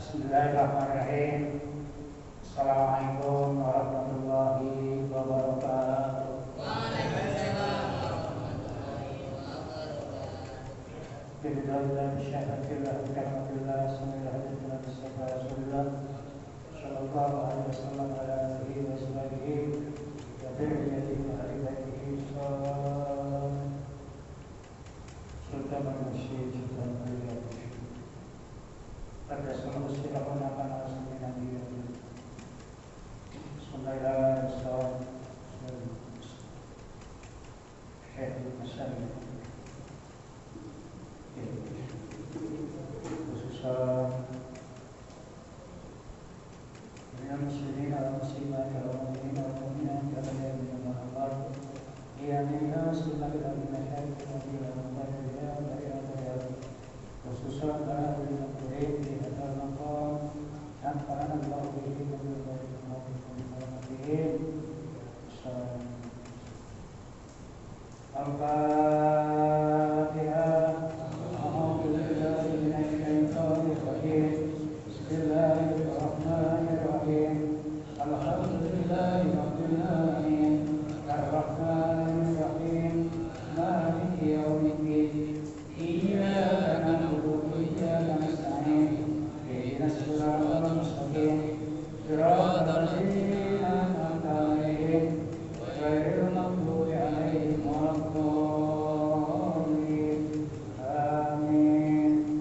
Bismillahirrahmanirrahim. Assalamualaikum warahmatullahi wabarakatuh. Waalaikumsalam warahmatullahi wabarakatuh. Bismillahirrahmanirrahim. Bismillahirrahmanirrahim. Bismillahirrahmanirrahim. Sallallahu alaihi wasallam ala alihi wa sahbihi wa dzurriyyatihi wa ahli baitihi sultan al-musyid sultan al-musyid. Pada salam sirahun akan asmi nabi. Bismillahirrahmanirrahim. Syekh Masyari khususnya dengan muslimin al muslimat wal mu'minin wal mu'minat yang Allah yang sunnah dan nasihat khususnya para ulama murid di hadal maqam dan para Allah bihi wa bihi Al-Fatihah. A'udzu billahi minasy syaithanir rajim. Bismillahirrahmanirrahim. Alhamdulillahi rabbil alamin. Ar-Rahmanir Rahim. Maliki yaumiddin. Iyyaka na'budu wa iyyaka nasta'in. Ihdinas siratal mustaqim. Siratal ladzina an'amta 'alaihim ghairil maghdubi 'alaihim waladdallin. Amin.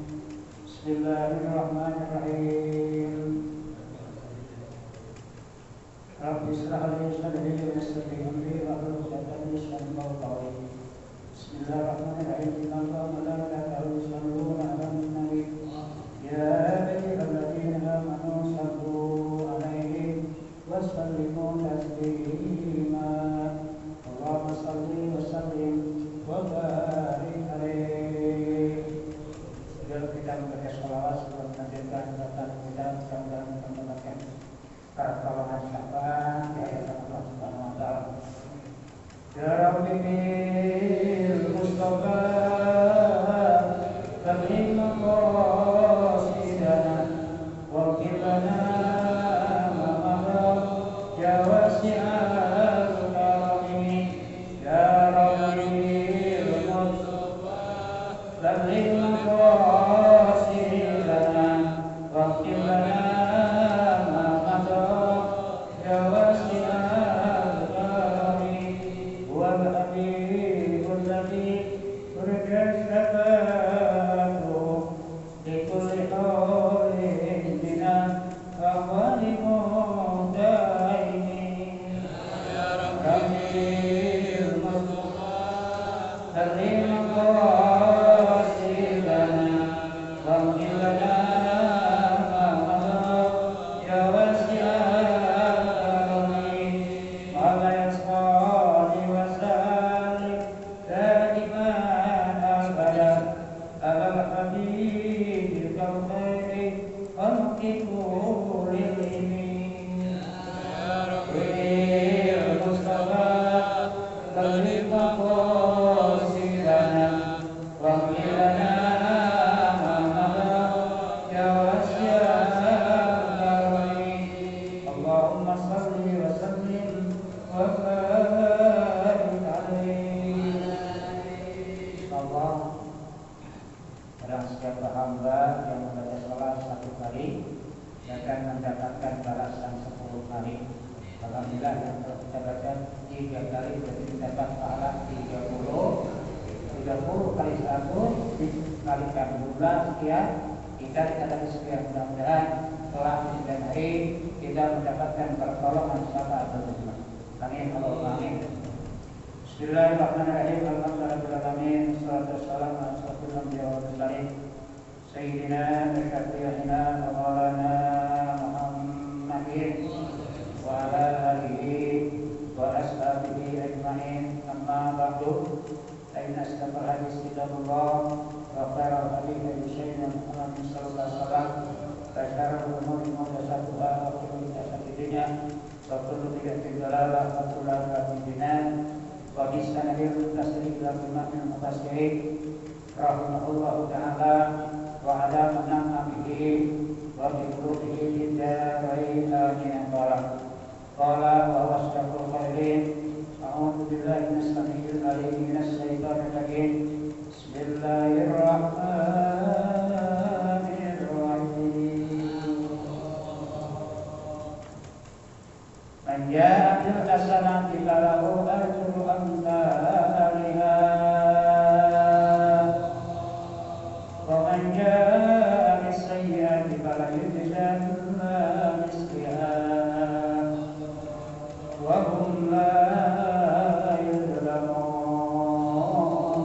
Bismillahirrahmanirrahim. Rabbi ishrah li sadri wa yassir li amri wahlul 'uqdatam min lisani yafqahu qawli. Bismillahirrahmanirrahim. Innallaha wa malaikatahu yusholluna 'alan nabi. Ya ayyuhalladzina amanu shallu 'alaihi wa sallimu taslima. Allahumma shalli wa sallim wa barik alaihi. Dalam kita membaca sholawat sebelum melanjutkan bacaan kita mudah-mudahan kita mendapatkan pertolongan syafaat dari Allah Subhanahu wa taala. Ya Rabbi bil Mustafa tabligh maqasidana wa qilana ma madha ya wasi'al karami. Ya Rabbi bil Mustafa tabligh maqasidana wa qilana ma madha ya wasi'al karami. Wal habibul ladzi urjat syafa'atuhu li kulli hawlin bina awalimu daimi. Ya Rabbil Mustafa tabligh maqasidana wa qilana ma madha ya wasi'al karami. Mala yasqali wa sallim daiman abadan alal habibil khairi khalqi kulil ini. Ya Rabbil Mustafa tabligh maqasidana wa qilana ma madha ya wasi'al karami. Allahumma shalli wa sallim wa barik alaihi. Allah, barang siapa hamba yang membaca salat 1 kali akan mendapatkan balasan 10 kali. Alhamdulillah yang telah kita baca 3 kali berarti mendapat pahala 30 kali 1 dikalikan jumlah sekian. Kita dikatakan sekian. Mudah-mudahan telah dan hari kita mendapatkan pertolongan syafaat Allah. Amin. Allahumma amin. Bismillahirrahmanirrahim. Alhamdulillahirabbil alamin. Wassalatu wassalamu ala asyrofil anbiya'i wal mursalin sayyidina wa syafi'ina wa maulana Muhammadin wa ala alihi wa ashabihi ajmain. Amma ba'du. Fa inna asdaqal hadits kitabullah wa khairal hadi hadi sayyidina Muhammad sallallahu alaihi wasallam. Wa syarrul umuri muhdatsatuha wa kullu muhdatsatin bid'ah wa kullu bid'atin dhalalah wa kullu dhalalah wa bisanadil tasrif ila imamil mufassirin rahimahullahu ta'ala wa ala manama bihi wa وبقلوبه في الدارين آمين قال وهو أصدق القائلين أعوذ بالله من السميع العليم من الشيطان الرجيم بسم الله الرحمن الرحيم من جاء بالحسنة فله أجر أمثالها ومن جاء بالسيئة فلا يجزى إلا مثلها وهم لا يظلمون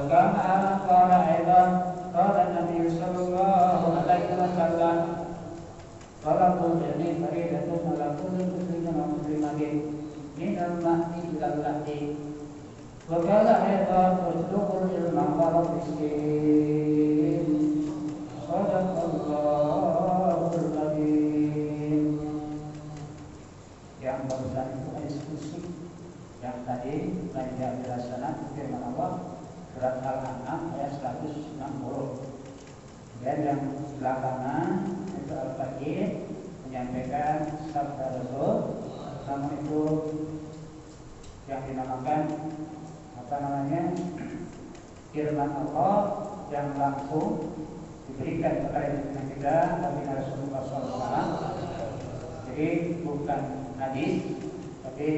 كما قال أيضا قال النبي صلى الله عليه وسلم طلب العلم فريضة على كل مسلم ومسلمة من المهد إلى اللحد وقال أيضا اطلبوا العلم ولو مسكين صدق الله العظيم. Yang barusan itu diskusi yang tadi belajar berdasarkan firman Allah surat Al-An'am ayat 160. Dan yang belakangan itu Al-Fatih menyampaikan sabda Rasul, namun itu yang dinamakan firman Allah yang langsung diberikan kepada kita dari Rasulullah SAW. Jadi bukan hadis, tapi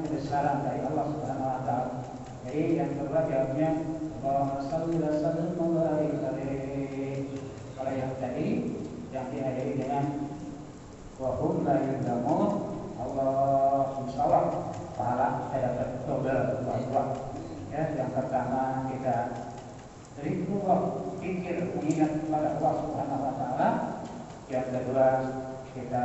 kebesaran dari Allah Subhanahu Wa Taala. Jadi yang kedua jawabnya Allahumma shalli wa sallim wa barik alaihi. Kalau yang tadi yang diakhiri dengan wa hum la yuzlamun, Allah insyaallah pahala saya dapat double dua. Ya, yang pertama kita berikut pikir mengingat kepada Allah Subhanahu Wa Taala. Yang kedua kita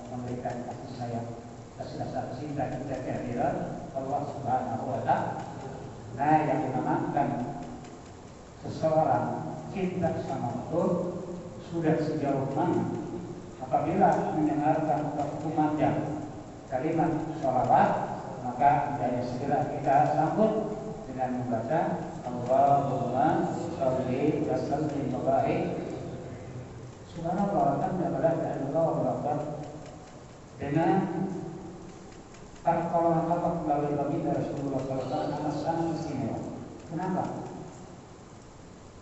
memberikan kasih sayang, kasih rasa cinta kita kehadiran Allah Subhanahu Wa Taala. Nah, yang dinamakan seseorang cinta sama Allah sudah sejauh mana apabila mendengarkan kumandang kalimat sholawat, maka hendaknya segera kita sambut dengan membaca Allahumma sholli wa sallim wa barik. Subhanallah, alhamdulillah, dengan pertolongan Allah melalui baginda Rasulullah SAW sangat istimewa. Kenapa?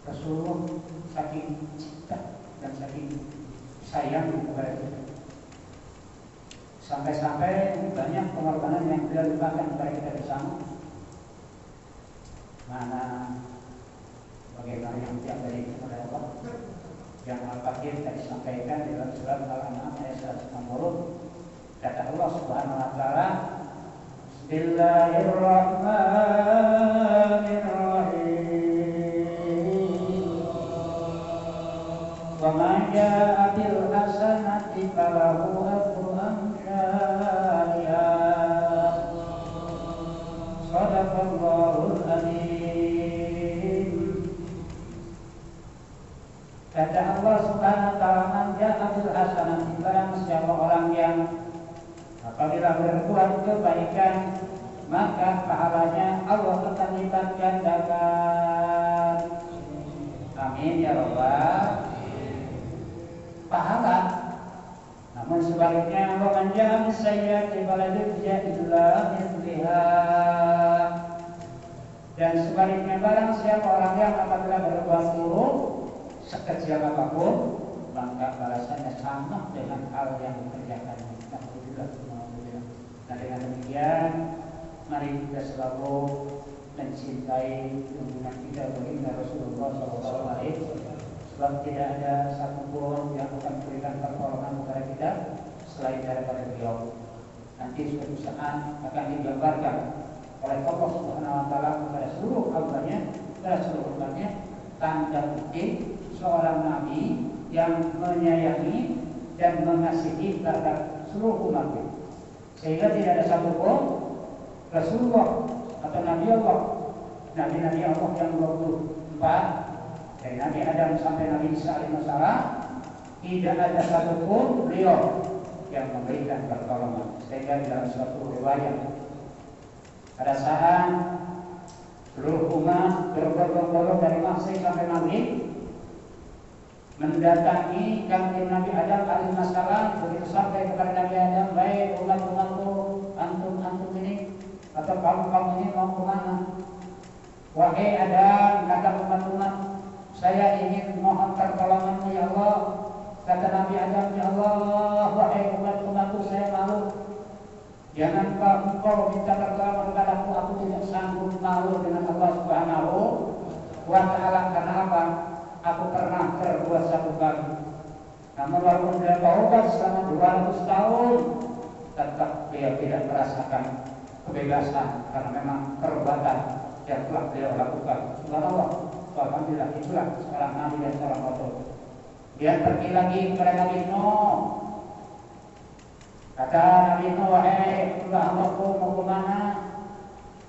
Rasulullah saking cinta dan saking sayang kepada kita, sampai-sampai banyak pengorbanan yang beliau limpahkan kepada kita bersama. Mana bagaimana yang tiap dari kepada Allah yang Al-Fatih tadi sampaikan dalam surat Al-An'am ayat 160. Kata Allah Subhanahu Wa Taala, Bismillahirrahmanirrahim. Wa man jaa'a bil hasanati falahu ajru amsalha. Shadaqallahul adzim. Kata Allah Subhanahu Wa Taala, man jaa'a bil hasanati, barang siapa orang yang apabila berbuat kebaikan, maka pahalanya Allah akan lipat gandakan. Amin ya Rabbal. Pahala. Namun sebaliknya, wa man jaa'a bis-sayyi'ati fala yujza illa mithliha. Dan sebaliknya, barang siapa orang yang apabila berbuat buruk sekecil apapun, maka balasannya sama dengan hal yang dikerjakan. Nah, dengan demikian mari kita selalu mencintai junjungan kita baginda Rasulullah SAW. Sebab tidak ada satupun yang akan memberikan pertolongan kepada kita selain daripada beliau. Nanti suatu saat akan digambarkan oleh Allah Subhanahu Wa Taala kepada seluruh hambanya, kepada seluruh umatnya, tanda bukti seorang nabi yang menyayangi dan mengasihi terhadap seluruh umatnya. Sehingga tidak ada satupun Rasulullah atau Nabi Allah, Nabi-Nabi Allah yang 24 dari Nabi Adam sampai Nabi Isa alaihissalam, tidak ada satupun beliau yang memberikan pertolongan. Sehingga di dalam suatu riwayat, pada saat seluruh umat berbondong-bondong dari Maghrib sampai Maghrib, mendatangi kanjeng Nabi Adam alaihissalam, begitu sampai kepada Nabi Adam, baik umat-umatku, antum ini atau kamu ini mau kemana? Wahai Adam, kata umat-umat, saya ingin mohon pertolonganmu ya Allah. Kata Nabi Adam, ya Allah, wahai umat-umatku, saya malu. Jangan engkau minta pertolongan kepadaku, aku tidak sanggup, malu dengan Allah Subhanahu wa Ta'ala. Karena apa? Aku pernah berbuat satu kali. Namun walaupun dia taubat selama 200 tahun, tetap dia tidak merasakan kebebasan karena memang perbuatan yang telah beliau lakukan. Subhanallah, alhamdulillah, itulah seorang nabi dan seorang rasul. Dia pergi lagi kepada Nabi Nuh. Kata Nabi Nuh, wahai Allahku, mau kemana?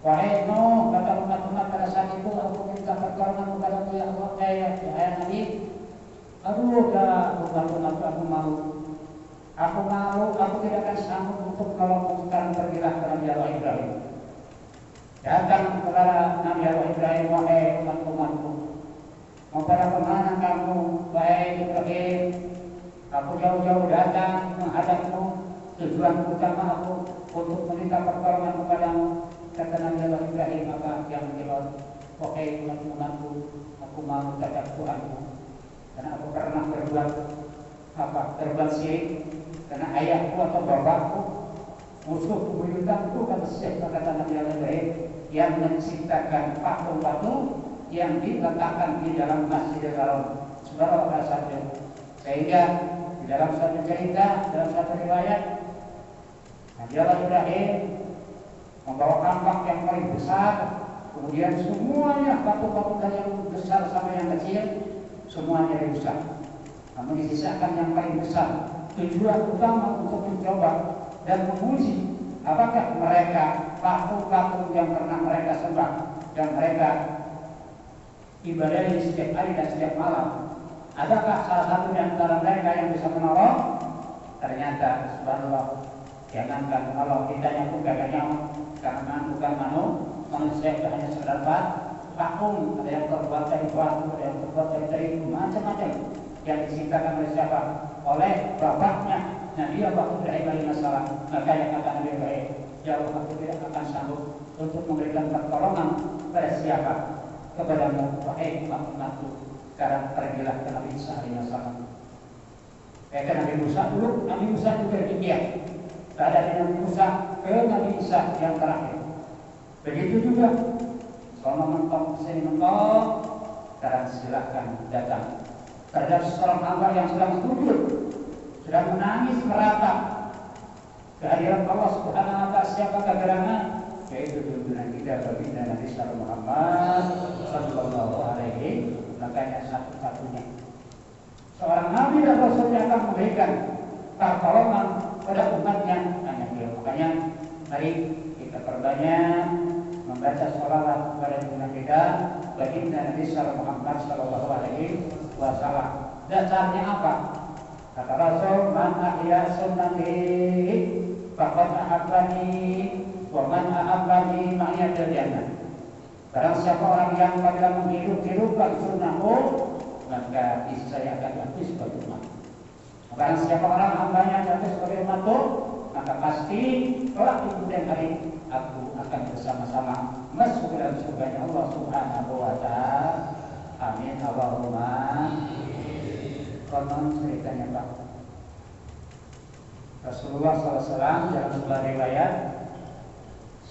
Wahai Nuh, kata umat-umat pada saat itu, aku minta pertolongan kepada ya Allah, ya Nabi. Aduh, dah umat-umat aku malu. Aku malu, aku tidak akan sanggup untuk menolongmu. Sekarang pergilah ke Nabi Allah Ibrahim. Datang kepada Nabi Allah Ibrahim, wahai umat-umatku, mau pada kemana kamu, wahai Ibrahim? Aku jauh-jauh datang menghadapmu. Tujuan utama aku untuk meminta pertolongan kepadamu. Kata Nabi Allah Ibrahim, apa yang menjawab, wahai umat-umatku, aku malu terhadap Tuhanku, karena aku pernah berbuat syirik, karena ayahku atau bapakku, musuh bebuyutanku, kata siapa, kata Nabi Allah Ibrahim, yang menciptakan patung-patung yang diletakkan di dalam Masjidil Haram. Subhanallah saja. Sehingga di dalam satu cerita, dalam satu riwayat, Nabi Allah Ibrahim membawa kampak yang paling besar, kemudian semuanya batu-batu dari yang besar sampai yang kecil semuanya dirusak. Namun disisakan yang paling besar. Tujuan utama untuk mencoba dan menguji apakah mereka patung-patung yang pernah mereka sembah dan mereka ibadahi setiap hari dan setiap malam, adakah salah satu di antara mereka yang bisa menolong? Ternyata subhanallah, jangankan kalau ditanya pun gak nyaman, karena bukan manusia, itu hanya sekedar patung. Ada yang terbuat dari batu, ada yang terbuat dari terigu, macam-macam yang diciptakan oleh siapa? Oleh bapaknya Nabi Allah Ibrahim alaihissalam. Maka yang kata Nabi Ibrahim, ya Allah, aku tidak akan sanggup untuk memberikan pertolongan pada siapa? Kepadamu, wahai umat-umatku. Sekarang pergilah ke Nabi Isa alaihissalam. Ke Nabi Musa dulu, Nabi Musa juga demikian. Dari Nabi Musa ke Nabi Isa yang terakhir. Begitu juga. Selama mentok, sini mentok, sekarang silahkan datang terhadap seorang hamba yang sedang sujud, sedang menangis meratap kehadiran Allah Subhanahu wa Ta'ala. Siapa gerangan? Yaitu junjungan kita baginda Nabi Muhammad sallallahu alaihi. Makanya satu-satunya seorang nabi dan rasul yang akan memberikan pertolongan pada umatnya hanya beliau. Makanya mari kita perbanyak membaca sholawat kepada junjungan kita baginda Nabi Muhammad sallallahu alaihi wasallam. Dasarnya apa? Kata Rasul, man ahya sunnati faqad ahabbani wa man ahabbani ma'iyadil jannah. Barang siapa orang yang apabila menghidupkan sunnahku, maka saya akan jatuh sebagai umat. Barang siapa orang hambanya jatuh sebagai umatku, maka pasti kelak di kemudian hari aku akan bersama-sama masuk ke dalam surganya Allah Subhanahu wa Ta'ala. Amin Allahumma. Konon ceritanya Pak, Rasulullah SAW dalam sebuah riwayat,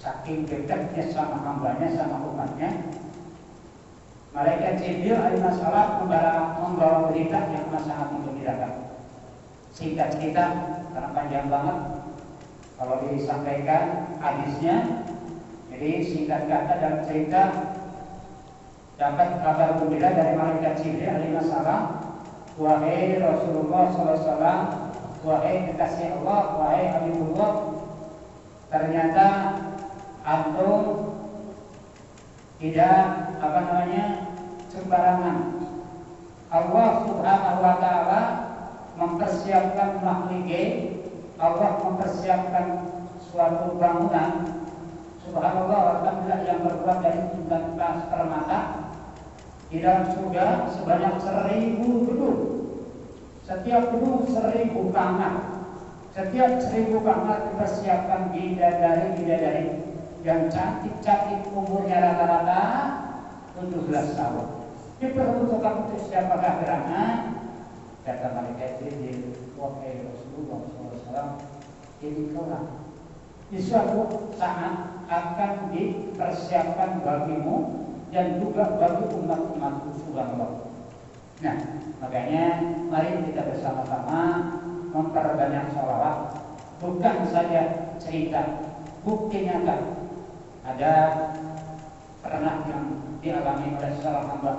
saking dekatnya sama hambanya, sama umatnya, malaikat Jibril alaihissalam membawa berita yang sangat menggembirakan. Singkat kita, karena panjang banget kalau disampaikan hadisnya. Jadi singkat kata dalam cerita, dapat kabar gembira dari malaikat Jibril alaihissalam, wahai Rasulullah SAW, wahai kekasih Allah, wahai Habibullah, ternyata antum tidak sembarangan. Allah Subhanahu wa Ta'ala mempersiapkan makhluk, Allah mempersiapkan suatu bangunan, subhanallah, alhamdulillah, yang berbuat dari tinta permata di dalam surga sebanyak 1000 gedung. Setiap gunung 1000 kamar. Setiap 1000 kamar dipersiapkan bidadari yang cantik-cantik, umurnya rata-rata 17 tahun. Diperuntukkan untuk siapakah gerangan? Kata malaikat Jibril, wahai Rasulullah SAW, ini kelak di suatu saat akan dipersiapkan bagimu dan juga bagi umat-umatku, subhanallah. Nah, makanya mari kita bersama-sama memperbanyak sholawat. Bukan saja cerita, bukti nyata. Ada pernah yang dialami oleh seorang hamba.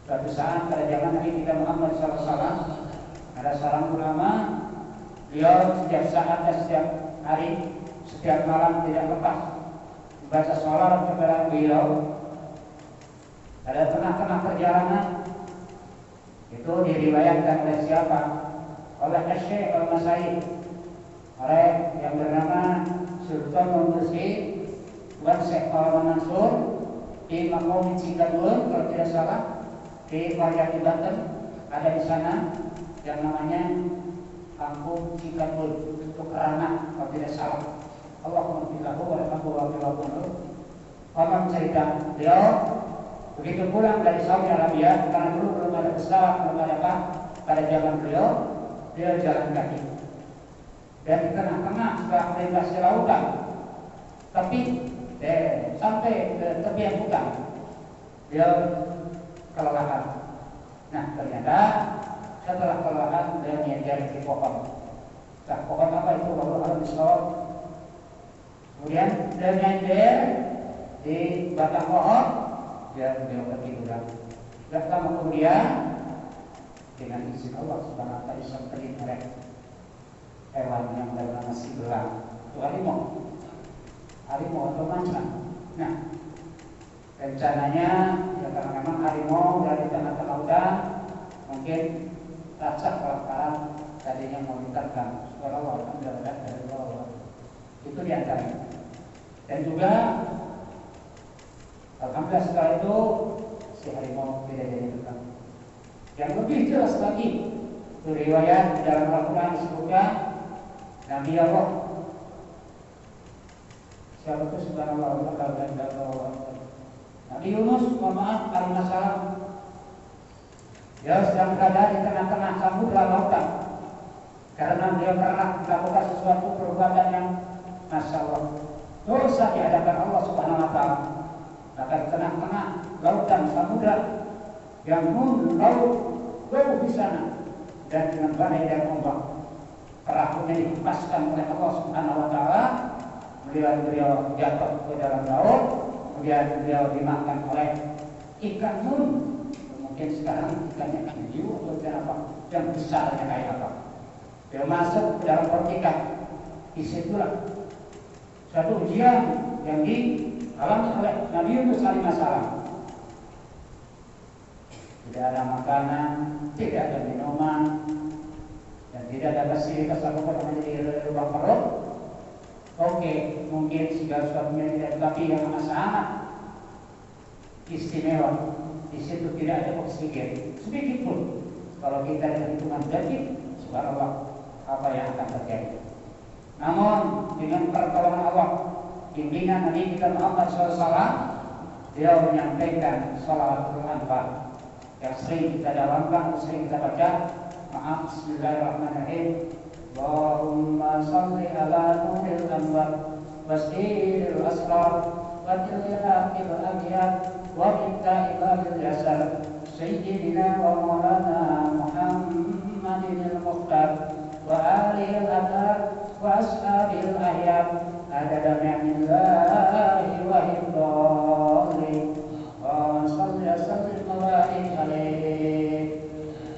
Suatu saat pada zaman Nabi kita Muhammad SAW, ada seorang ulama, beliau setiap saat dan setiap hari, setiap malam tidak lepas membaca sholawat kepada beliau. Pada tengah-tengah perjalanan itu diriwayatkan oleh siapa? Oleh Syekh Al-Masaid, oleh yang bernama Sultan Al-Musi buat Syekh Al-Mansur di Makom Cikadul, kalau tidak salah, di Karyati Banten. Ada di sana yang namanya Kampung Cikadul, itu Kerana, kalau tidak salah. Allahumma bilahu wa rahmatullahi. Orang cerita beliau begitu pulang dari Saudi Arabia, karena dulu belum ada pesawat, belum ada apa pada zaman beliau jalan kaki. Dan di tengah-tengah setelah melintasi lautan, tapi sampai ke tepian hutan, beliau kelelahan. Nah, ternyata setelah kelelahan beliau nyender di pohon. Nah, pohon apa itu? Lalu harus disawat. Kemudian beliau nyender di batang pohon. Dia ketiduran. Dan lama kemudian dengan izin Allah Subhanahu wa taala disembelih oleh hewan yang bernama sibelang. Itu harimau atau macan. Nah, rencananya ya karena memang harimau dari tengah-tengah hutan, mungkin rasa kelaparan tadinya mau diterbang. Subhanallah, alhamdulillah dari Allah. Itu diantaranya. Dan juga alhamdulillah setelah itu si harimau tidak jadi terbang. Yang lebih jelas lagi, itu riwayat di dalam Al-Quran disebutkan Nabi Allah, siapa itu subhanallah Nabi Yunus, mohon maaf, alaihissalam, dia sedang berada di tengah-tengah samudra lautan karena dia pernah melakukan sesuatu perbuatan yang masya Allah dosa di hadapan Allah Subhanahu wa taala. Maka di tengah-tengah lautan samudra yang laut jauh di sana, dan dengan badai dan ombak perahunya dihempaskan oleh Allah Subhanahu wa taala, beliau jatuh ke dalam laut, kemudian beliau dimakan oleh ikan nun. Mungkin sekarang ikannya hiu atau ikan apa yang besarnya kayak apa. Beliau masuk ke dalam pertikan. Disitulah suatu ujian yang dialami oleh Nabi Yunus alaihissalam. Tidak ada makanan, tidak ada minuman, dan tidak ada fasilitas apa-apa menjadi lubang perut. Oke, mungkin segala sesuatunya tidak, tapi yang sangat istimewa, di situ tidak ada oksigen sedikit pun. Kalau kita dengan hitungan detik, subhanallah, apa yang akan terjadi. Namun dengan pertolongan Allah, bimbingan Nabi kita Muhammad SAW, dia menyampaikan shalawatul anfal yang sering kita dalamkan, sering kita baca. Maaf, bismillahirrahmanirrahim. Allahumma salli ala nuril anwar wasiril asrar wa tilaqil abyad wa bitta'il jasar sayyidina wa maulana Muhammadin al-Mukhtar wa alihil adhar wa ashabil ahyad adada ni'amillahi wa hibdolih wa salli alaih.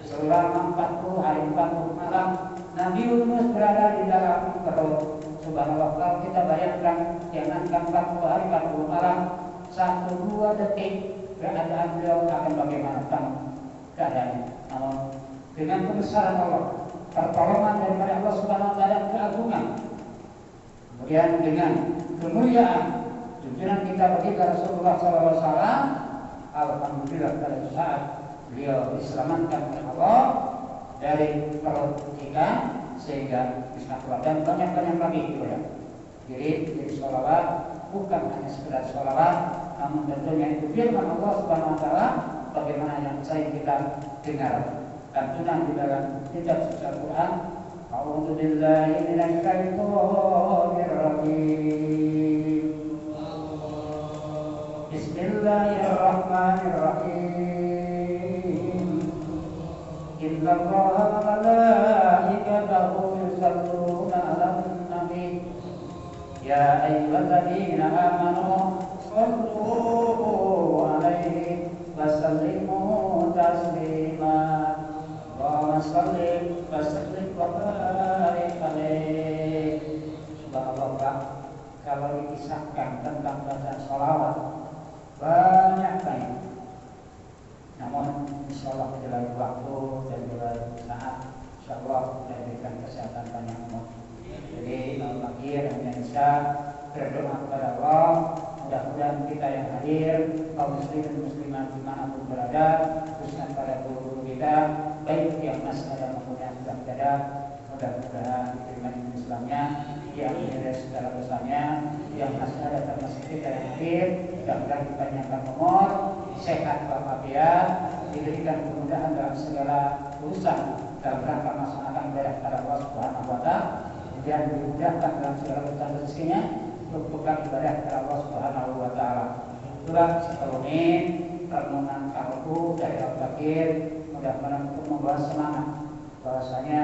Selama 40 hari 40 malam Nabi Yunus berada di dalam perut. Subhanallah, kalau kita bayangkan, jangankan 40 hari 40 malam, 1-2 detik keadaan beliau akan bagaimana keadaannya. Namun dengan kebesaran Allah, pertolongan daripada Allah Subhanahu wa taala, keagungan, kemudian dengan kemuliaan junjungan kita baginda Rasulullah SAW, alhamdulillah pada saat beliau diselamatkan oleh Allah, dari perut kita sehingga bisa keluar, dan banyak-banyak lagi gitu ya. Jadi sholawat bukan hanya sekedar sholawat, namun tentunya itu firman Allah Subhanahu Wa Taala bagaimana yang sering kita dengar. Lantunan di dalam kitab suci Al-Quran, A'udzu billahi minasy syaithanir rajim. Bismillahirrahmanirrahim. Innallaha wa malaikatahu yusholluna 'alan nabi. Ya ayyuhalladzina amanu shallu 'alaihi wa sallimu taslima. Allahumma shalli wa sallim wa barik alaihi. Subhanallah, Pak. Kalau dikisahkan tentang bacaan sholawat banyak banget. Namun insyaallah dalam waktu dan dalam saat insyaallah kita berikan kesehatan banyak umur. Jadi akhir hanya bisa berdoa kepada Allah. Mudah-mudahan kita yang hadir, kaum muslim dan muslimat dimanapun berada, khususnya pada guru-guru kita, baik yang masih ada maupun yang sudah berada, mudah-mudahan diterima iman Islamnya, diampuni dari segala dosanya, yang masih ada termasuk kita yang hadir, mudah-mudahan dipanjangkan umur, sehat walafiat, diberikan kemudahan dalam segala urusan dalam rangka melaksanakan ibadah kepada Allah Subhanahu Wa Taala, dan dimudahkan dalam segala urusan rezekinya untuk bekal ibadah kepada Allah Subhanahu Wa Taala. Itulah sekelumit permohonan kalbu dari Al-Fakir, mudah-mudahan untuk membawa semangat bahwasanya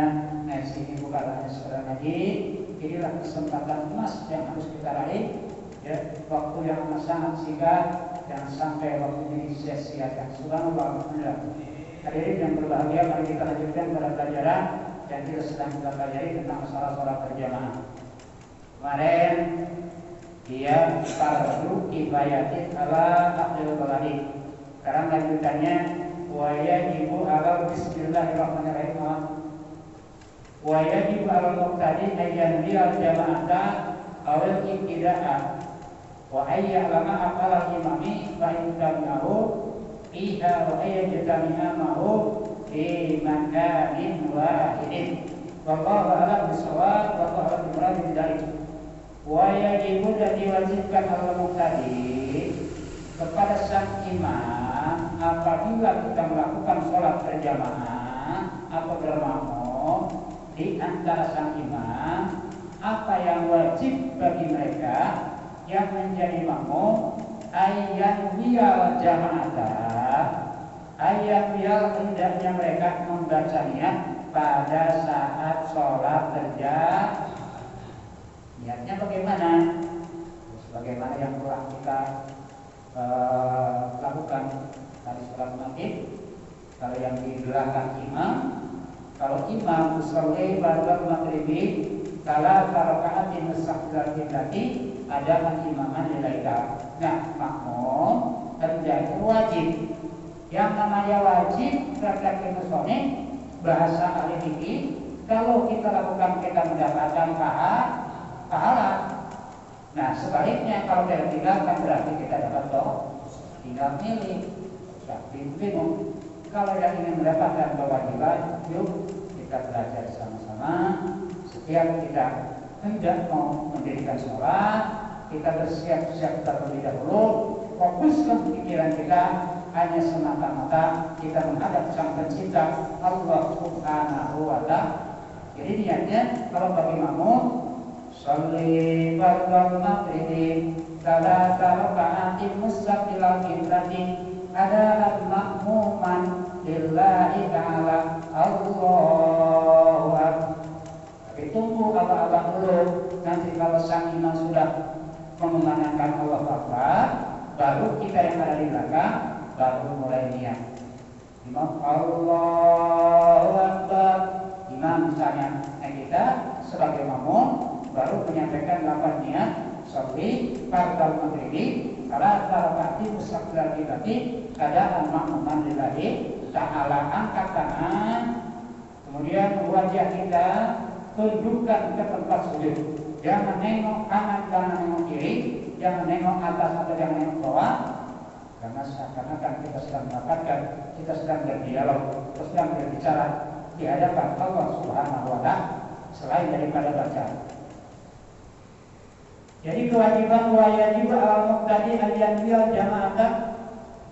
ngaji ini bukan hanya sekedar ngaji, inilah kesempatan emas yang harus kita raih, ya, waktu yang amat sangat singkat, jangan sampai waktu ini sia-siakan. Subhanallah, alhamdulillah. Hadirin yang berbahagia, mari kita lanjutkan pada pelajaran yang kita sedang kita pelajari tentang masalah sholat berjamaah. Kemarin dia fardu kifayatin ala ahlil baladi. Sekarang lanjutannya wa yajibu ala bismillahirrahmanirrahim. Wa yajibu ala muqtadi ayyan bil jama'ata awal ibtida'a wa ayyalama aqala imami fa intahu fiha wa ayyajtami'a ma'hu fi makanin wahidin. Wallahu a'lam bishawab, wallahu a'lam bimurad bidzalik. Wa yajibu, dan diwajibkan al muqtadi kepada sang imam apabila kita melakukan sholat berjamaah atau bermakmum di antara sang imam, apa yang wajib bagi mereka yang menjadi makmum, ayat bial jamaata, ayat bial hendaknya mereka membacanya pada saat sholat berjamaah. Niatnya bagaimana? Sebagaimana yang telah kita lakukan tadi sholat maghrib. Kalau yang di belakang imam, kalau imam usolli ba'da maghribi kala raka'atin mustaqbilatin lagi ada imaman lillaika. Nah, makmum terjadi wajib. Yang namanya wajib praktek musoni bahasa ahli fikih, kalau kita lakukan kita mendapatkan pahala. Nah, sebaliknya kalau kita tinggalkan berarti kita dapat tinggal milih. Bingung. Kalau yang ingin mendapatkan kewajiban, yuk kita belajar sama-sama. Setiap kita hendak mau mendirikan sholat, kita bersiap-siap terlebih dahulu, fokuskan pikiran kita hanya semata-mata kita menghadap Sang Pencipta Allah Subhanahu Wa Ta'ala. Jadi niatnya kalau bagi makmum, sholli ba'da maghribi salata raka'atin mustaqbilal qiblati ada al-makmuman lillahi ta'ala Allahu akbar. Tapi tunggu abang-abang dulu. Nanti kalau sang imam sudah mengumandangkan Allah Akbar, baru kita yang ada di belakang baru mulai niat. Imam Allahu Akbar, imam misalnya kita sebagai makmum baru menyampaikan lafaz niat sholli ba'da maghribi salat raka'atin mustaqbilal qiblati ada al-makmuman lillahi ta'ala. Angkat tangan, kemudian wajah kita tunjukkan ke tempat sujud. Jangan nengok kanan, jangan nengok kiri, jangan nengok atas atau jangan nengok bawah, karena seakan-akan kita sedang mendapatkan, kita sedang berdialog, kita sedang berbicara di hadapan Allah Subhanahu wa Ta'ala selain daripada bacaan. Jadi kewajiban wajib al-muqtadi al-yanwil jama'atan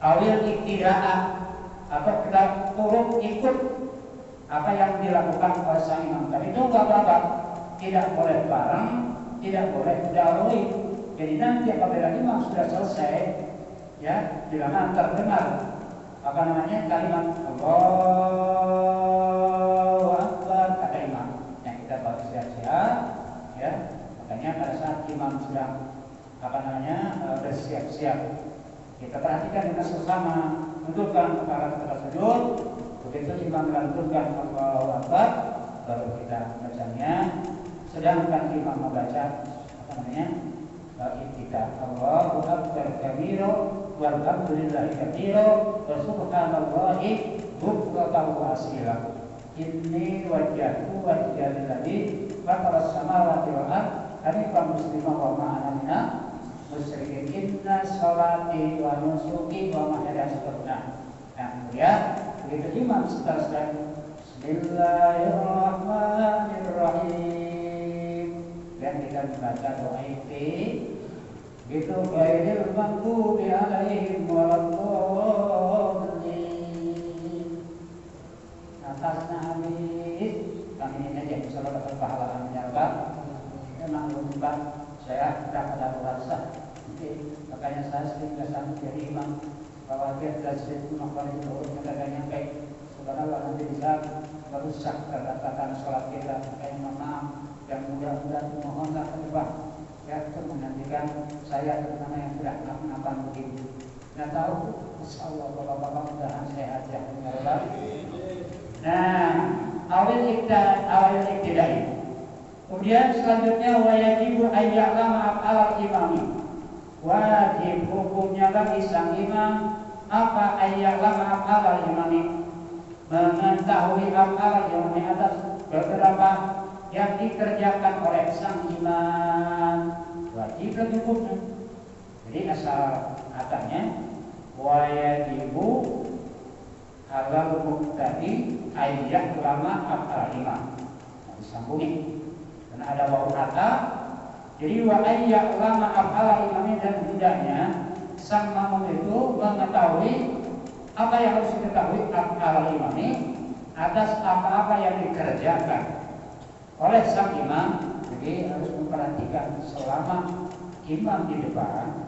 awil iktida'ah, atau kita turut ikut apa yang dilakukan oleh sang imam. Tapi itu enggak apa-apa, tidak boleh bareng, tidak boleh dahului. Jadi nanti apabila imam sudah selesai, ya, bila mana terdengar kalimat Allahu Akbar kata imam, yang kita baru siap-siap, ya. Makanya pada saat imam sedang bersiap-siap, kita perhatikan dengan sesama, tundukkan kepala kita sujud. Begitu imam melantunkan Allahu Akbar, baru kita bacanya. Sedangkan imam membaca kita Allahu Akbar kabiro walhamdulillahi kabiro wa subhanallahi bukratan wa asila. Inni wajjahtu wajhiya lillazi fataras samawati wal ardh hanifan musliman wa ma ana minal musyrikin. Inna sholati wa nusuki wa mahyaya seterusnya. Nah, kemudian begitu imam selesai, Bismillahirrahmanirrahim, dan kita membaca doa itu ghairil maghdubi alaihim waladdallin. Atasnya habis, kami ini aja insya Allah dapat pahala menyerba. Memang lupa saya tidak ada rasa, makanya saya sering kesana jadi imam. Bahwa dia sudah sedikit mengkali turun kita nyampe, subhanallah nanti bisa merusak katakan sholat kita. Makanya mohon maaf, yang mudah-mudahan mohonlah terubah, ya, untuk menantikan saya terutama yang sudah kenapa begitu. Nah tahu, insya Allah bapak-bapak mudahan sehat ya. Nah, awal iktidai. Kemudian selanjutnya wajibu ayya'lama af'alal imami. Wajib hukumnya bagi sang imam apa ayya'lama af'alal imami, mengetahui af'alal imami atas beberapa yang dikerjakan oleh sang imam. Wajib bagi hukumnya. Jadi asal katanya wajibu alal muqtadi ayya'lama af'alal imam. Nah, disambungin karena ada wawu kata. Jadi wa ayya'lama af'ala imami, dan hendaknya sang makmum itu mengetahui apa yang harus diketahui af'ala imami atas apa-apa yang dikerjakan oleh sang imam. Jadi harus memperhatikan selama imam di depan,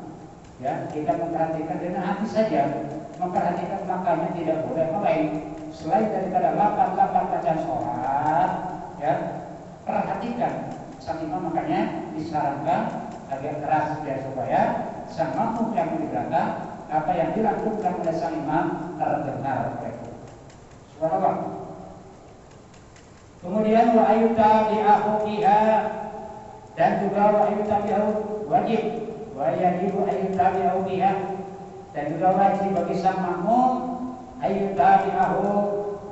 ya, kita memperhatikan dengan hati saja, memperhatikan makanya tidak boleh lain selain daripada lapan-lapan bacaan sholat, ya, perhatikan sang imam. Makanya disarankan agak keras ya, supaya sang makmum yang di belakang apa yang dilakukan oleh sang imam terdengar. Subhanallah. Kemudian wa ayyutabi'ahu biha, dan juga wa ayyutabi'ahu wajib, wa yajibu ayyutabi'ahu biha, dan juga wajib bagi sang makmum ayyutabi'ahu,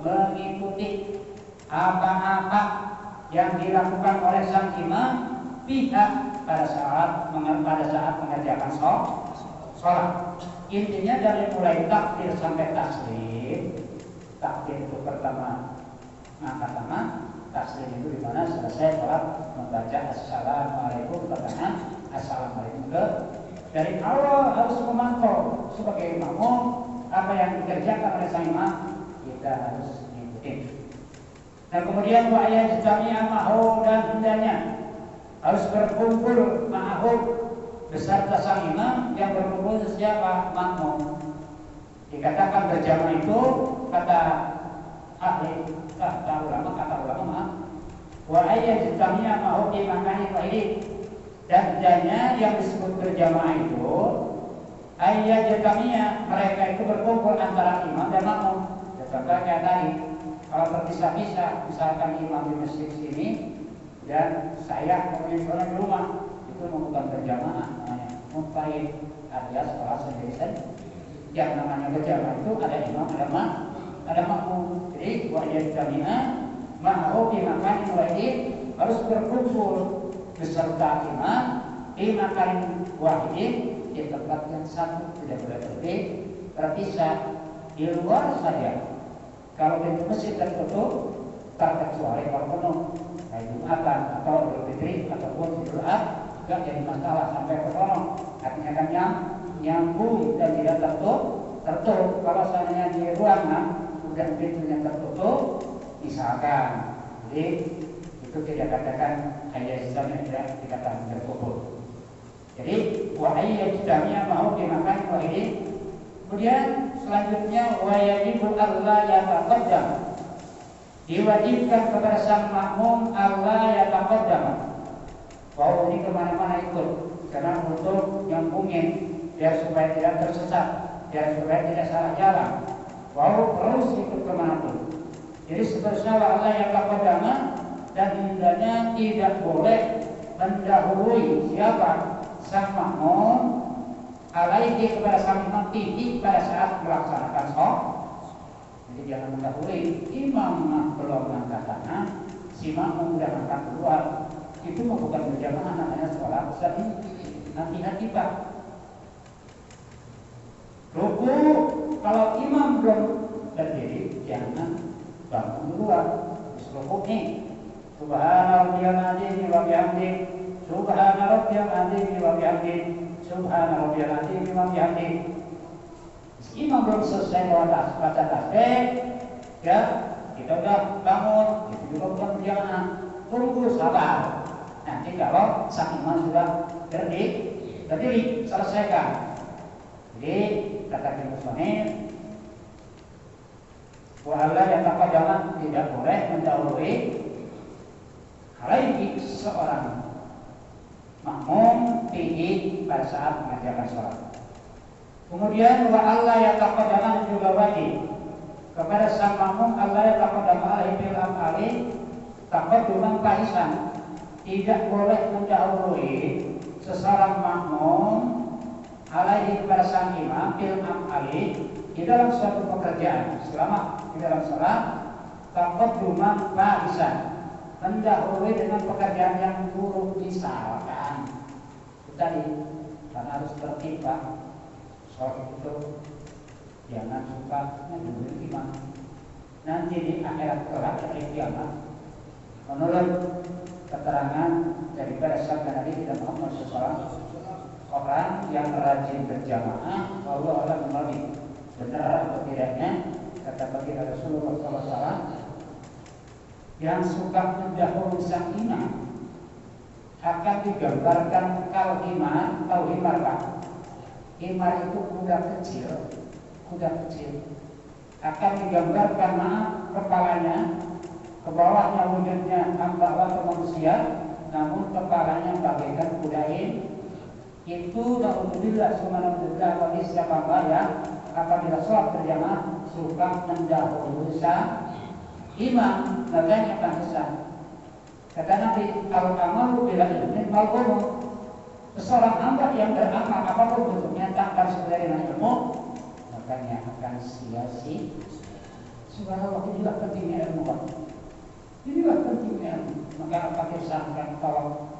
mengikuti apa-apa yang dilakukan oleh sang imam pihak pada saat mengerjakan sholat. Intinya dari mulai takbir sampai taslim. Takbir itu pertama angkat tangan, taslim itu dimana selesai sholat membaca assalamualaikum, pertanyaan assalamualaikum. Dari awal harus memantau sebagai makmum apa yang dikerjakan oleh sang imam, kita harus ikuti. Nah kemudian wa yajtami'a ma'ahu, dan hendaknya harus berkumpul ma'ahu beserta sang imam. Yang berkumpul siapa? Makmum. Dikatakan berjamaah itu kata ulama wa yajtami'a ma'ahu di makani wahid, dan hendaknya yang disebut berjamaah itu yajtami'a, mereka itu berkumpul antara imam dan makmum. Contohnya kayak tadi, kalau terpisah-pisah, misalkan imam di masjid sini dan saya kemudian sholat di rumah, itu bukan berjamaah, namanya mufaid, alias sholat sendiri saja. Yang namanya berjamaah itu ada imam, ada makmum. Jadi wajib jami'ah ma'ruf di makan wajib, harus berkumpul beserta imam di makan wajib di tempat yang satu, tidak boleh terpisah di luar saja. Kalau pintu masjid tertutup, terkecuali kalau penuh kayak Jumatan atau Idul Fitri ataupun Idul Adha juga jadi masalah sampai ke sono. Artinya kan nyambung dan tidak tertutup. Kalau seandainya di ruangan udah pintunya tertutup, misalkan, jadi itu tidak katakan ayat Islam yang tidak dikatakan tertutup. Jadi wa ayat Islamnya mau dimakan wa ini. Kemudian selanjutnya wa yajibu Allah yataqaddam. Diwajibkan kepada sang makmum Allah yataqaddam. Bahwa ini kemana-mana ikut, karena untuk nyambungin biar supaya tidak tersesat, biar supaya tidak salah jalan. Bahwa terus ikut kemanapun. Jadi seterusnya Allah yataqaddam dan hendaknya tidak boleh mendahului siapa sang makmum alaihi kepada sang imam tinggi pada saat melaksanakan sholat. Jadi jangan mendahului imam belum angkat tangan, si makmum sudah angkat keluar. Itu bukan berjamaah, namanya sholat sahih. Hati-hati Pak. Ruku kalau imam belum berdiri jangan bangun duluan. Ruku nih. Subhana rabbiyal azim wa bihamdihi. Subhana rabbiyal azim wa bihamdihi. Subhana rabbiyal azim wa bihamdihi. Imam belum selesai baca tasbih, ya kita udah bangun, itu juga bukan berjamaah. Tunggu sabar. Nanti kalau sang imam sudah berdiri, selesaikan. Jadi kata Muslim, wala yataqaddama, tidak boleh mendahului alaihi seorang makmum tinggi pada saat mengerjakan sholat. Kemudian wa Allah yataqaddama juga wajib kepada sang makmum Allah yataqaddama alaihi bil amali taqadduman fahisan. Tidak boleh mendahului seseorang makmum alaihi kepada sang imam bil amali di dalam suatu pekerjaan selama di dalam sholat taqadduman fahisan, mendahului dengan pekerjaan yang buruk misalkan tadi karena harus tertib Pak. Sholat itu jangan suka mendahului imam. Nanti di akhirat kelak hari kiamat menurut keterangan daripada sabda Nabi kita Muhammad SAW, orang yang rajin berjamaah Allah akan melalui benar atau tidaknya kata baginda Rasulullah SAW, yang suka mendahului sang imam akan digambarkan kal himar. Tahu himar Pak? Himar itu kuda kecil akan digambarkan kepalanya, ke bawahnya wujudnya hamba atau manusia, namun kepalanya bagaikan kuda itu. Alhamdulillah subhanallah bagi siapa yang apabila sholat berjamaah suka mendahului sang imam, makanya pantesan kata Nabi al-amalu bila ilmin al-umum, seorang hamba yang beramal apapun bentuknya tak harus dengan ilmu makanya akan sia-sia. Subhanallah, inilah pentingnya ilmu Pak. Inilah pentingnya ilmu. Maka pakai sangkan kalau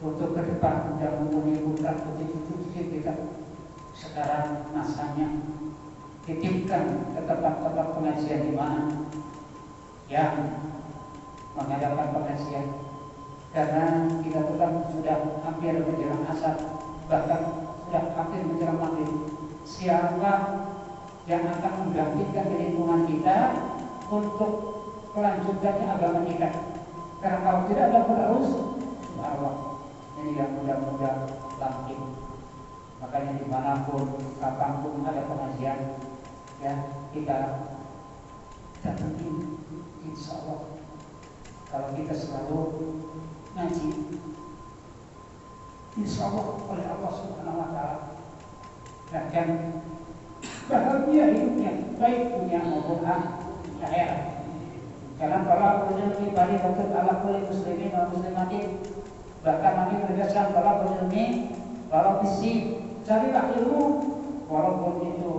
untuk ke depan dan menimbulkan cuci-cuci kita sekarang masanya titipkan ke tempat-tempat pengajian di mana yang mengadakan pengajian, karena kita tetap sudah hampir menjelang asar, bahkan sudah hampir menjelang maghrib. Siapa yang akan menggantikan di lingkungan kita untuk kelanjutannya agama kita? Karena kalau tidak ada penerus, subhanallah, ini yang mudah-mudah bangkit. Makanya dimanapun, kapanpun ada pengajian, ya kita datangi, insya Allah. Kalau kita selalu ngaji, insya Allah oleh Allah Subhanahu Wa Taala akan bahagia hidupnya, baik dunia maupun akhirat. Karena kalau berilmi bari betul ala kulli muslimin wa muslimatin, bahkan Nabi menegaskan kalau berilmi, kalau bisi carilah ilmu, walaupun itu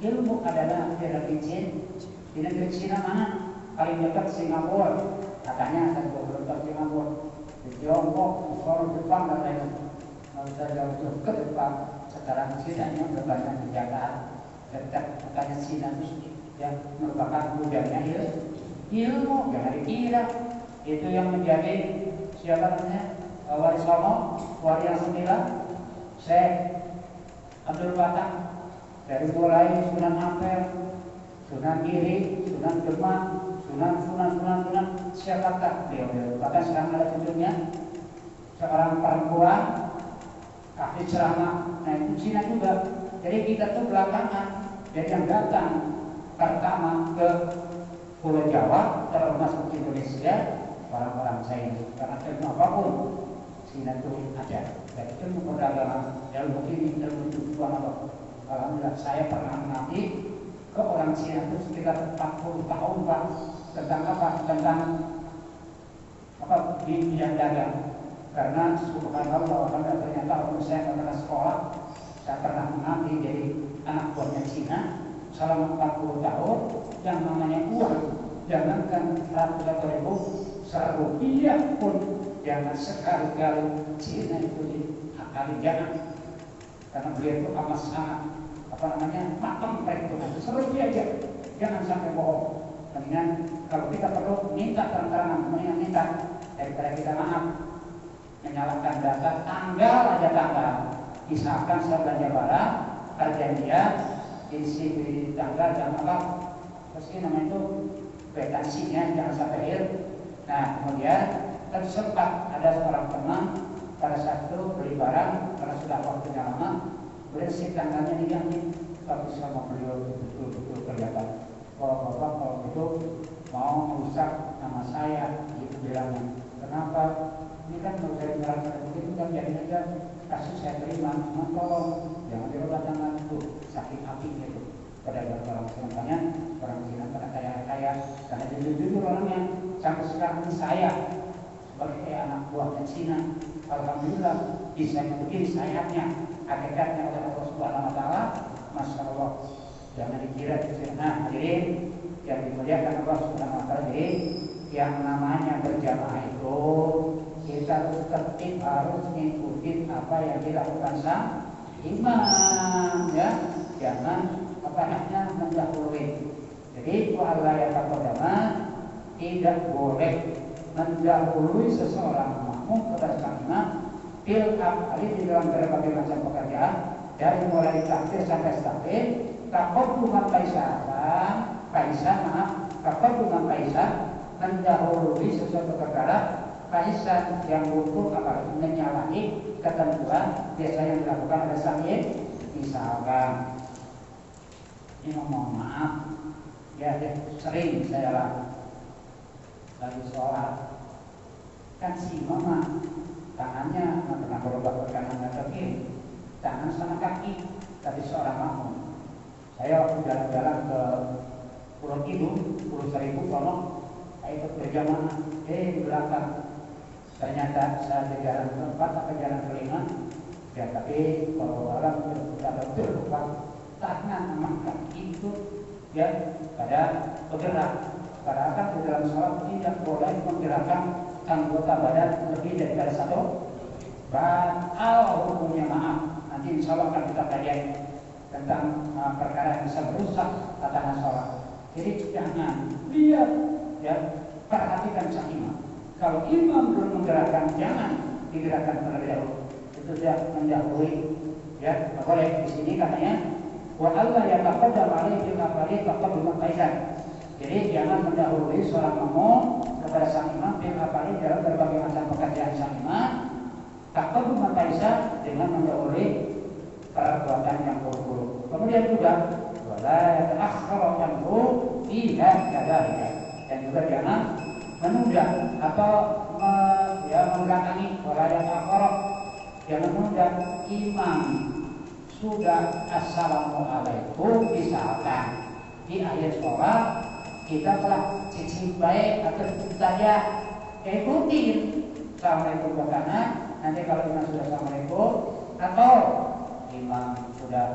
ilmu adalah di negeri Cina mana paling dekat Singapura, katanya akan beberapa Singapura, di Tiongkok, Korea, Jepang dan lain-lain. Kalau kita jauh ke depan, sekarang Cina yang berbanyak di Jakarta, dekat makanya Cina itu yang merupakan budaya ilmu, jangan dikira itu yang menjadi siapa namanya Wali Songo, Wali yang 9, Syekh Abdul Fatah, dari mulai Sunan Ampel, Sunan Giri, Sunan Demak, Sunan siapa tak beliau. Bahkan sekarang ada cucunya seorang perempuan ahli ceramah, nah itu Cina juga. Jadi kita tuh belakangan, jadi yang datang pertama ke Pulau Jawa termasuk Indonesia orang-orang Cina, karena ilmu apapun Cina itu ada. Dari ilmu perdagangan, ilmu ini, ilmu itu Allah. Alhamdulillah saya pernah mengaji ke orang Cina itu sekitar 40 tahun Pak, tentang apa? Tentang apa di bidang dagang. Karena subhanallah ternyata waktu saya pernah sekolah, saya pernah mengaji jadi anak buahnya Cina selama 40 tahun. Yang namanya uang, jangankan ratusan ribu, Rupiah pun jangan sekali-kali Cina itu diakali, jangan. Karena beliau itu amat sangat matem perhitungan, Rupiah aja, jangan sampai bohong. Mendingan kalau kita perlu minta terang-terangan, mendingan minta daripada kita maaf menyalahkan data tanggal aja tanggal. Misalkan saya belanja barang, perjanjian isi di tanggal jam apa, terus ini namanya itu kwitansinya jangan sampai hil. Nah kemudian tersempat ada seorang teman pada saat itu beli barang karena sudah waktunya lama, kemudian si tanggalnya diganti, tapi sama beliau betul-betul kelihatan. Kalau bapak kalau itu mau merusak nama saya, gitu bilangnya. Kenapa? Ini kan kalau saya bilang begitu kan jadi aja kasus saya terima, cuma tolong jangan dirubah tangan itu sakit hati gitu. Pada orang semuanya orang Cina pada kaya karena jujur orangnya sampai sekarang ini saya sebagai anak buahnya Cina, alhamdulillah bisa begini sayapnya, hakikatnya oleh Allah Subhanahu Wa Taala, masya Allah. Jangan dikira nah hadirin yang dimuliakan Allah Subhanahu Wa Taala. Jadi yang namanya berjamaah itu kita harus tertib, harus ngikutin apa yang dilakukan sang imam, ya. Jangan hanya mendahului. Jadi Allah yang pertama tidak boleh mendahului seseorang makmum kepada sang imam fil amali di dalam berbagai macam pekerjaan, dari mulai takbir sampai takbir. Taqaddum Kaisar mendahului sesuatu perkara Kaisar yang untuk apa menyalahi ketentuan biasa yang dilakukan oleh sang imam. Misalkan ini mohon maaf ya sering saya lagi sholat kan si mama tangannya nggak pernah berubah ke kanan atau kiri, tangan sama kaki. Tadi seorang makmum saya waktu jalan-jalan ke Pulau Kidul, Pulau Seribu, Kolong, saya ikut berjamaah. Di belakang ternyata saya di jalan keempat atau jalan kelima, ya tapi kalau orang sudah berubah tangan sama kaki itu ya pada bergerak. Padahal kan di dalam sholat tidak boleh menggerakkan anggota badan lebih daripada satu. Batal hukumnya, maaf. Nanti insya Allah akan kita pelajari tentang perkara yang bisa merusak tatanan sholat. Jadi jangan lihat, ya, perhatikan sang imam. Kalau imam belum menggerakkan, jangan digerakkan terlebih dahulu. Itu sudah mendahului, ya. Tidak boleh di sini katanya. Wa Allah yang taqaddam alaihi al-afali taqaddum Kaisar. Jadi jangan mendahului seorang makmum kepada sang imam bil afali dalam berbagai macam pekerjaan sang imam. Taqaddum Kaisar dengan mendahului perbuatan yang buruk-buruk. Kemudian juga wala yata'akhkharu anhu fiha kadzalika. Dan juga jangan menunda atau membelakangi, wala yata'akhkharu, jangan menunda imam sudah assalamualaikum, misalkan di akhir sholat kita telah cicip baik atau saja ikutin assalamualaikum ke kanan. Nanti kalau imam sudah assalamualaikum atau imam sudah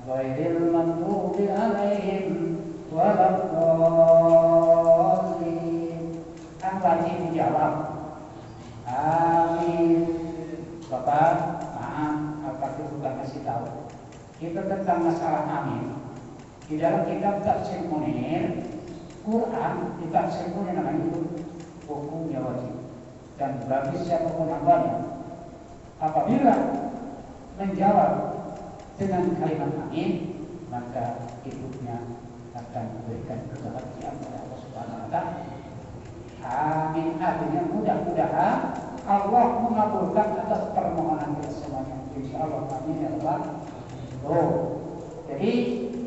ghairil maghdubi alaihim waladdallin, kan wajib dijawab amin. Bapak maaf, apa itu bukan kasih tahu kita tentang masalah amin. Di dalam kitab Tafsir Munir Quran kita sempurna namanya itu hukumnya wajib. Dan bagi siapapun hambanya apabila menjawab dengan kalimat amin, maka hidupnya akan diberikan kebahagiaan oleh Allah Subhanahu wa taala. Amin, artinya mudah-mudahan Allah mengabulkan atas permohonan kita semuanya. Insyaallah amin ya Allah. Jadi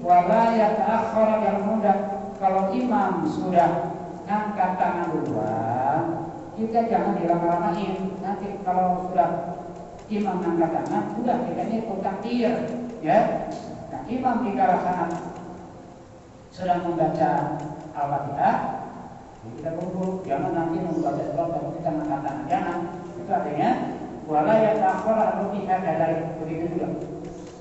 wala yata'akhkhara yang mudah. Kalau imam sudah ngangkat tangan duluan, kita jangan dilama-lamain. Nanti kalau sudah imam ngangkat tangan, sudah kita ini takbir, ya. Nah, imam di sana sedang membaca Al-Fatihah, kita tunggu, jangan nanti membaca surat dan kita ngangkat tangan, jangan. Itu artinya wala yata'akhkhara pihak dari begitu juga.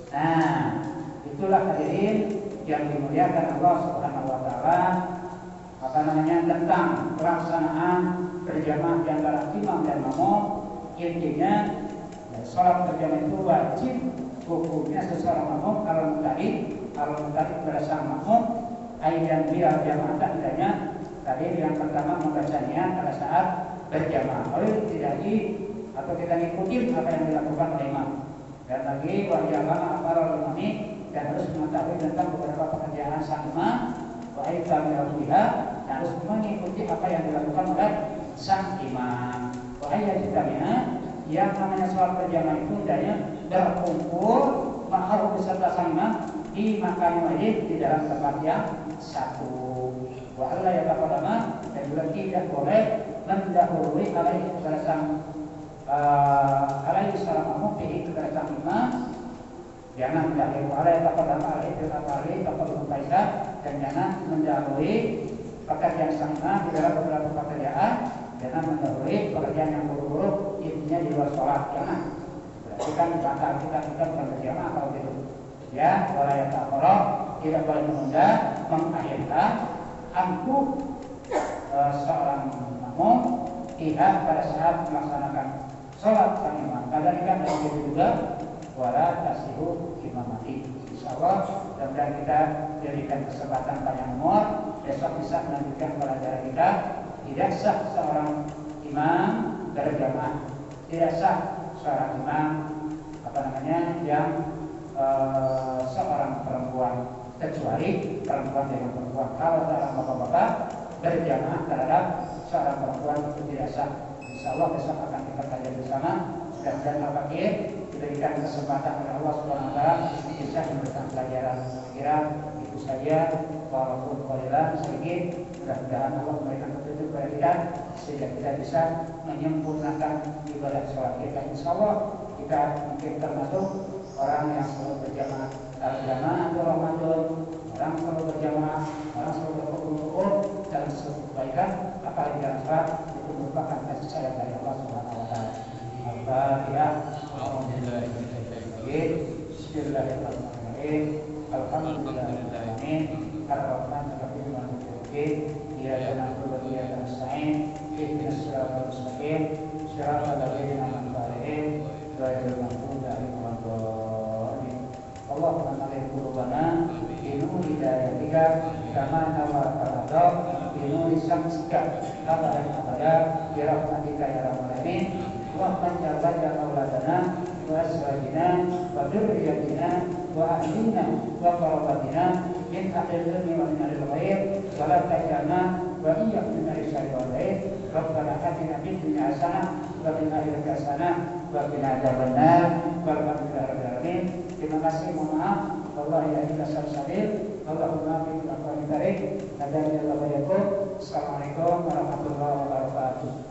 Nah, itulah hadirin yang dimuliakan Allah Subhanahu wa taala tentang pelaksanaan berjamaah di antara imam dan makmum. Intinya salat berjamaah itu wajib hukumnya seseorang makmum kalau mutarik pada sang makmum ayat biar jamaah tandanya tadi yang pertama membaca niat pada saat berjamaah. Oleh tidak atau kita ngikutin apa yang dilakukan oleh imam. Dan lagi wajib para ulama dan harus mengetahui tentang beberapa pekerjaan sang imam, baik kami harus mengikuti apa yang dilakukan oleh sang imam. Wahai jami'ah, yang namanya sholat berjamaah itu hendaknya berkumpul mahal beserta sang imam di makam wajib di dalam tempat yang satu. Wa alla yataqaddama, dan juga tidak boleh mendahului alaihi kepada sang alaihi salam mu'min kepada sang imam. Jangan mendahului alaihi taqaddama alaihi taqaddama faizah, dan jangan mendahului pekerjaan sang imam di dalam beberapa pekerjaan. Jangan mendahului pekerjaan yang buruk-buruk, intinya di luar sholat. Jangan. Berarti kan batal kita bukan berjamaah kalau gitu. Ya, wala yata'akhkhara, tidak boleh menunda, mengakhirkan angkuh seorang makmum tidak pada saat melaksanakan sholat sang imam. Kadang-kadang dan itu juga wala tasihu imamati. Insyaallah dan kita berikan kesempatan panjang umur, besok bisa melanjutkan pelajaran kita. Tidak sah seorang imam berjamaah, tidak sah seorang imam yang seorang perempuan, kecuali perempuan dengan perempuan. Kalau seorang bapak-bapak berjamaah terhadap seorang perempuan itu tidak sah. Insyaallah besok akan kita kaji bersama. Dan al-fakir diberikan kesempatan oleh Allah Subhanahu wa taala bisa memberikan pelajaran. Kira itu saja, walaupun qalilan sedikit, mudah-mudahan Allah memberikan petunjuk kepada kita sehingga kita bisa menyempurnakan ibadah sholat kita. Insyaallah kita mungkin termasuk orang yang selalu berjamaah atau Ramadan, orang selalu berjamaah, orang selalu berkumpul dalam sebuah kebaikan, apalagi dalam sholat itu merupakan kasih sayang dari Allah Subhanahu wa taala. Al-Fatihah. Bismillahirrahmanirrahim. Alhamdulillahirrahmanirrahim. Ar-Rahmanirrahim. Maliki yaumiddin. Iyyaka na'budu wa iyyaka nasta'in. Ihdinas siratal mustaqim. Siratal ladzina an'amta 'alaihim ghairil maghdubi 'alaihim waladdallin. Allahumma salli qulubana bi nuri hidayatika kama nawwarta bi nuri syamsika abadan abada bi rahmatika ya rabbal alamin. Allahumma ja'alna auladana wa azwajina wa dzurriyyatina wa ahlina wa qarabatina min ahlil ilmi wa min ahlil ghaib wa la taj'alna wa iyyakum min ahli syarri wal ghaib. Rabbana atina fid dunya hasanah wa fil akhirati hasanah wa qina adzabannar. Walhamdulillahi rabbil alamin. Terima kasih, mohon maaf. Wallahi la ilaha illallah. Allahumma fi al-aqwali tarik. Assalamualaikum warahmatullahi wabarakatuh.